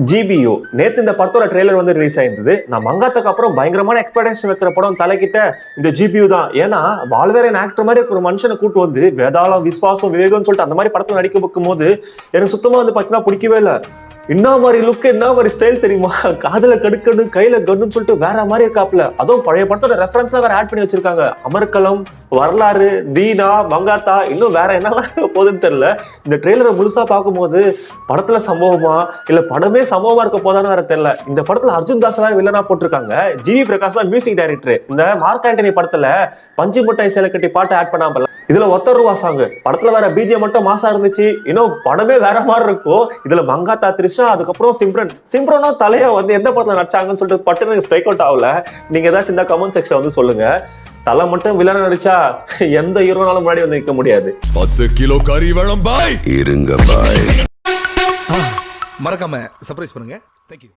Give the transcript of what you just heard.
GPU நேத்து இந்த படத்தோட ட்ரெய்லர் வந்து ரிலீஸ் ஆயிருந்தது. நான் மங்காத்துக்கு அப்புறம் பயங்கரமான எக்ஸ்பெக்டேஷன் வைக்கிற படம் தலைக்கிட்ட இந்த ஜிபியு தான். ஏன்னா வால்வேரன் ஆக்டர் மாதிரி ஒரு மனுஷனை கூட்டு வந்து வேதாளம் விஸ்வாசம் விவேகம் சொல்லிட்டு அந்த மாதிரி படத்துல நடிக்க வைக்கும் போது எனக்கு சுத்தமா வந்து பாத்தீங்கன்னா பிடிக்கவே இல்லை. என்ன மாதிரி லுக் என்ன மாதிரி ஸ்டைல் தெரியுமா, காதுல கடுக்கடு கையில கன்னு சொல்லிட்டு வேற மாதிரி இருக்காப்ல. அதுவும் பழைய படத்தோட ரெஃபரன்ஸ்லாம் வேற ஆட் பண்ணி வச்சிருக்காங்க. அமர்கலம், வரலாறு, தீனா, மங்காத்தா, இன்னும் வேற என்னெல்லாம் போகுதுன்னு தெரியல. இந்த ட்ரெய்லரை முழுசா பார்க்கும்போது படத்துல சம்பவமா இல்ல படமே சம்பவமா இருக்க போதான்னு வேற தெரியல. இந்த படத்துல அர்ஜுன் தாஸ் வேற வில்லனா போட்டிருக்காங்க. ஜிவி பிரகாஷ் தான் மியூசிக் டைரக்டர். இந்த மார்க் ஆண்டனி படத்துல பஞ்சு முட்டாய் சேலை கட்டி பாட்டு ஆட் பண்ணாம இதுல ₹1 சாங் படத்துல வேற பிஜிஎம் மட்டும் மாசா இருந்துச்சு. இன்னும் படமே வேற மாதிரி இருக்கும். இதுல மங்காத்தா, த்ரிஷா, அதுக்கப்புறம் சிம்ரனும் தலையா வந்து எந்த படத்துல நடிச்சாங்கன்னு சொல்லிட்டு பட்டுன்னு ஸ்ட்ரைக் அவுட் ஆகல. நீங்க ஏதாச்சும் இந்த கமெண்ட் செக்ஷன் வந்து சொல்லுங்க. தலை மட்டும் வில்லனா நடிச்சா எந்த ஹீரோனாலும் முன்னாடி வந்து நிக்க முடியாது. 10 கிலோ கறி வேணும் பாய். இருங்க பாய். மறக்காம சர்ப்ரைஸ் பண்ணுங்க. தேங்க்யூ.